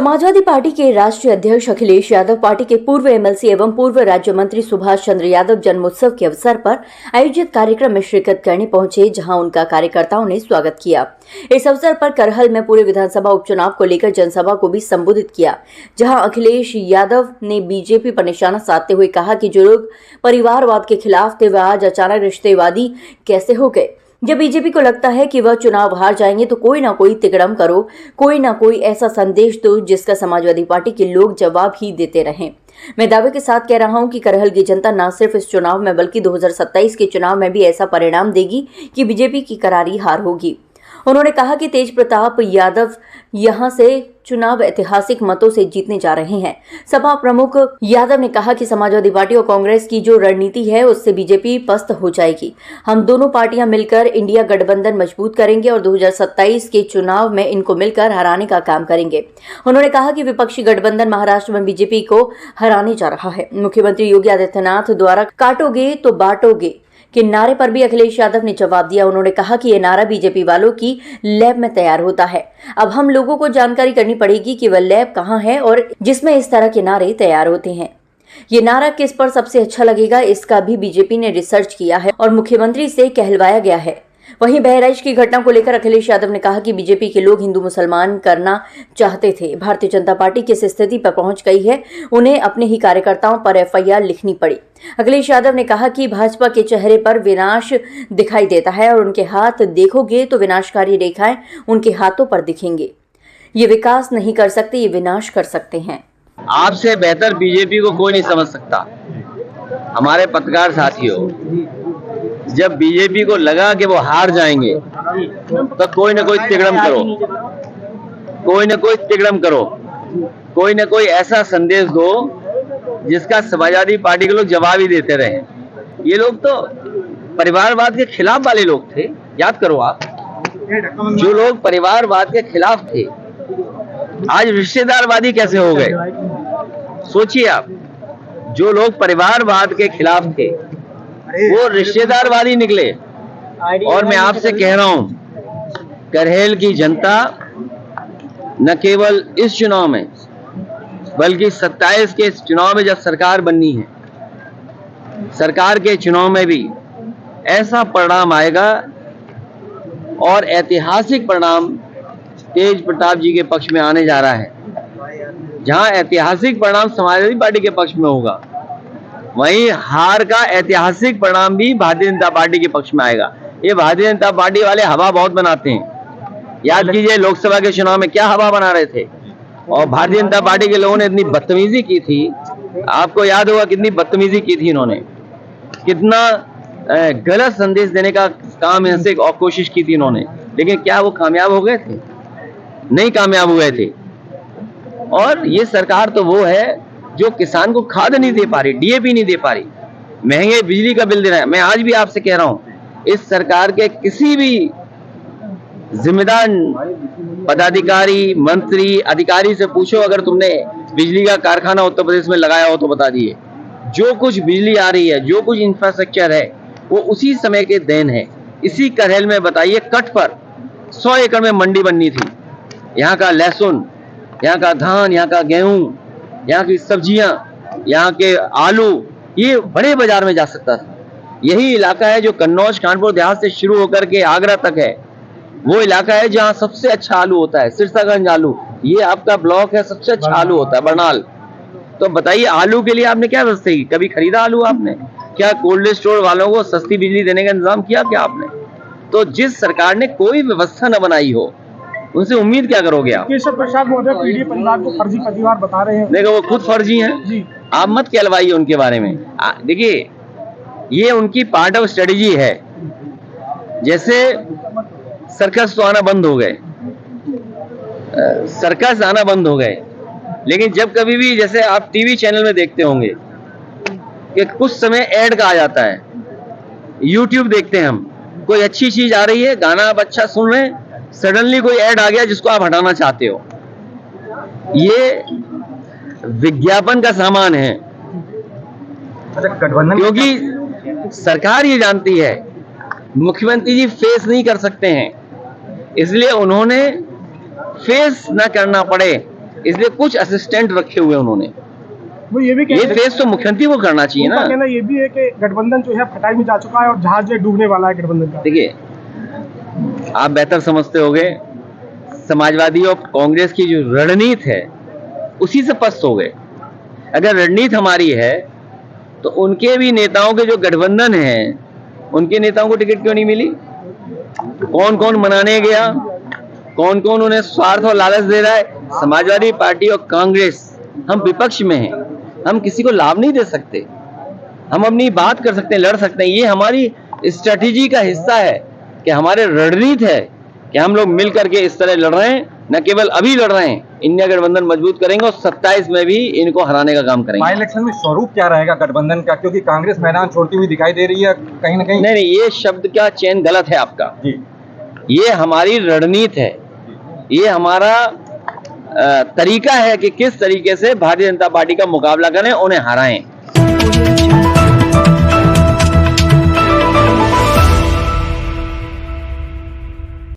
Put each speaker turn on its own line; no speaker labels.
Samajwadi party के राष्ट्रीय अध्यक्ष अखिलेश यादव, पार्टी के पूर्व एमएलसी एवं पूर्व राज्य मंत्री सुभाष चंद्र यादव जन्मोत्सव के अवसर पर आयोजित कार्यक्रम में शिरकत करने पहुंचे, जहां उनका कार्यकर्ताओं ने स्वागत किया। इस अवसर पर करहल में पूरे विधानसभा उपचुनाव को लेकर जनसभा को भी संबोधित किया, जहां अखिलेश यादव ने बीजेपी पर निशाना साधते हुए कहा कि जो लोग परिवारवाद के खिलाफ थे वह आज अचानक रिश्तेवादी कैसे हो गए। जब बीजेपी को लगता है कि वह चुनाव हार जाएंगे तो कोई ना कोई तिकड़म करो, कोई ना कोई ऐसा संदेश दो जिसका समाजवादी पार्टी के लोग जवाब ही देते रहें। मैं दावे के साथ कह रहा हूं कि करहल की जनता न सिर्फ इस चुनाव में बल्कि 2027 के चुनाव में भी ऐसा परिणाम देगी कि बीजेपी की करारी हार होगी। उन्होंने कहा कि तेज प्रताप यादव यहां से चुनाव ऐतिहासिक मतों से जीतने जा रहे हैं। सपा प्रमुख यादव ने कहा कि समाजवादी पार्टी और कांग्रेस की जो रणनीति है उससे बीजेपी पस्त हो जाएगी। हम दोनों पार्टियां मिलकर इंडिया गठबंधन मजबूत करेंगे और 2027 के चुनाव में इनको मिलकर हराने का काम करेंगे। उन्होंने कहा कि विपक्षी गठबंधन महाराष्ट्र में बीजेपी को हराने जा रहा है। मुख्यमंत्री योगी आदित्यनाथ द्वारा काटोगे तो बांटोगे के नारे पर भी अखिलेश यादव ने जवाब दिया। उन्होंने कहा कि ये नारा बीजेपी वालों की लैब में तैयार होता है। अब हम लोगों को जानकारी करनी पड़ेगी कि वह लैब कहां है और जिसमें इस तरह के नारे तैयार होते हैं। ये नारा किस पर सबसे अच्छा लगेगा, इसका भी बीजेपी ने रिसर्च किया है और मुख्यमंत्री से कहलवाया गया है। वहीं बहराइच की घटना को लेकर अखिलेश यादव ने कहा कि बीजेपी के लोग हिंदू मुसलमान करना चाहते थे। भारतीय जनता पार्टी किस स्थिति पर पहुंच गई है, उन्हें अपने ही कार्यकर्ताओं पर एफआईआर लिखनी पड़ी। अखिलेश यादव ने कहा कि भाजपा के चेहरे पर विनाश दिखाई देता है और उनके हाथ देखोगे तो विनाशकारी रेखाएं उनके हाथों पर दिखेंगे। ये विकास नहीं कर सकते, ये विनाश कर सकते हैं।
आपसे बेहतर बीजेपी को कोई नहीं समझ सकता। हमारे पत्रकार साथियों, जब बीजेपी को लगा कि वो हार जाएंगे तो कोई ना कोई तिगड़म करो, कोई ना कोई तिगड़म करो, कोई ना कोई ऐसा संदेश दो जिसका समाजवादी पार्टी के लोग जवाब ही देते रहे। ये लोग तो परिवारवाद के खिलाफ वाले लोग थे। याद करो आप, जो लोग परिवारवाद के खिलाफ थे आज रिश्तेदारवादी कैसे हो गए। सोचिए आप, जो लोग परिवारवाद के खिलाफ थे वो रिश्तेदारवादी निकले। और मैं आपसे कह रहा हूं, करहल की जनता न केवल इस चुनाव में बल्कि 27 के चुनाव में जब सरकार बननी है, सरकार के चुनाव में भी ऐसा परिणाम आएगा और ऐतिहासिक परिणाम तेज प्रताप जी के पक्ष में आने जा रहा है। जहां ऐतिहासिक परिणाम समाजवादी पार्टी के पक्ष में होगा, वहीं हार का ऐतिहासिक परिणाम भी भारतीय जनता पार्टी के पक्ष में आएगा। ये भारतीय जनता पार्टी वाले हवा बहुत बनाते हैं। याद कीजिए लोकसभा के चुनाव में क्या हवा बना रहे थे और भारतीय जनता पार्टी के लोगों ने इतनी बदतमीजी की थी। आपको याद होगा कितनी बदतमीजी की थी इन्होंने, कितना गलत संदेश देने का काम इनसे और कोशिश की थी इन्होंने। लेकिन क्या वो कामयाब हो गए थे? नहीं कामयाब हुए थे। और ये सरकार तो वो है जो किसान को खाद नहीं दे पा रही, डीएपी नहीं दे पा रही, महंगे बिजली का बिल दे रहा है। मैं आज भी आपसे कह रहा हूं, इस सरकार के किसी भी जिम्मेदार पदाधिकारी, मंत्री, अधिकारी से पूछो, अगर तुमने बिजली का कारखाना उत्तर प्रदेश में लगाया हो तो बता दिए। जो कुछ बिजली आ रही है, जो कुछ इंफ्रास्ट्रक्चर है, वो उसी समय के देन है। इसी करहल में बताइए, कट पर 100 एकड़ में मंडी बननी थी। यहाँ का लहसुन, यहाँ का धान, यहाँ का गेहूं, यहाँ की सब्जियां, यहाँ के आलू, ये बड़े बाजार में जा सकता था। यही इलाका है जो कन्नौज कानपुर देहात से शुरू होकर के आगरा तक है। वो इलाका है जहाँ सबसे अच्छा आलू होता है, सिरसागंज आलू। ये आपका ब्लॉक है, सबसे अच्छा आलू होता है बरनाल। तो बताइए, आलू के लिए आपने क्या व्यवस्था की? कभी खरीदा आलू आपने? क्या कोल्ड स्टोर वालों को सस्ती बिजली देने का इंतजाम किया क्या आपने? तो जिस सरकार ने कोई व्यवस्था न बनाई हो, उनसे उम्मीद क्या करोगे आप?
केशव प्रसाद महोदय पीढ़ी परिवार को फर्जी परिवार बता रहे हैं।
देखो, वो खुद फर्जी हैं, आप मत कहलवाइए उनके बारे में। देखिए, ये उनकी पार्ट ऑफ स्ट्रेटेजी है। जैसे सर्कस तो आना बंद हो गए, सर्कस आना बंद हो गए, लेकिन जब कभी भी, जैसे आप टीवी चैनल में देखते होंगे कि कुछ समय ऐड का आ जाता है, यूट्यूब देखते हैं हम, कोई अच्छी चीज आ रही है, गाना आप अच्छा सुन रहे हैं, सडनली कोई ऐड आ गया जिसको आप हटाना चाहते हो। ये विज्ञापन का सामान है। क्योंकि सरकार ये जानती है मुख्यमंत्री जी फेस नहीं कर सकते हैं, इसलिए उन्होंने फेस ना करना पड़े, इसलिए कुछ असिस्टेंट रखे हुए उन्होंने।
वो ये भी
ये
कहते हैं,
फेस तो मुख्यमंत्री को करना चाहिए
उनका
ना।
कहना ये भी है कि गठबंधन जो है फटाई में जा चुका है और जहाज जो है डूबने वाला है गठबंधन का।
देखिए, आप बेहतर समझते होंगे, समाजवादी और कांग्रेस की जो रणनीति है उसी से पस्त हो गए। अगर रणनीति हमारी है तो उनके भी नेताओं के जो गठबंधन है उनके नेताओं को टिकट क्यों नहीं मिली? कौन कौन मनाने गया, कौन कौन उन्हें स्वार्थ और लालच दे रहा है? समाजवादी पार्टी और कांग्रेस, हम विपक्ष में हैं, हम किसी को लाभ नहीं दे सकते। हम अपनी बात कर सकते हैं, लड़ सकते हैं। ये हमारी स्ट्रेटेजी का हिस्सा है कि हमारे रणनीति है कि हम लोग मिल करके इस तरह लड़ रहे हैं, न केवल अभी लड़ रहे हैं, इंडिया गठबंधन मजबूत करेंगे और 27 में भी इनको हराने का काम करेंगे।
बाई इलेक्शन में स्वरूप क्या रहेगा गठबंधन का, क्योंकि कांग्रेस मैदान छोड़ती हुई दिखाई दे रही है कहीं ना कहीं।
नहीं, ये शब्द का चयन गलत है आपका।
जी,
ये हमारी रणनीति है, ये हमारा तरीका है कि किस तरीके से भारतीय जनता पार्टी का मुकाबला करें, उन्हें हराएं।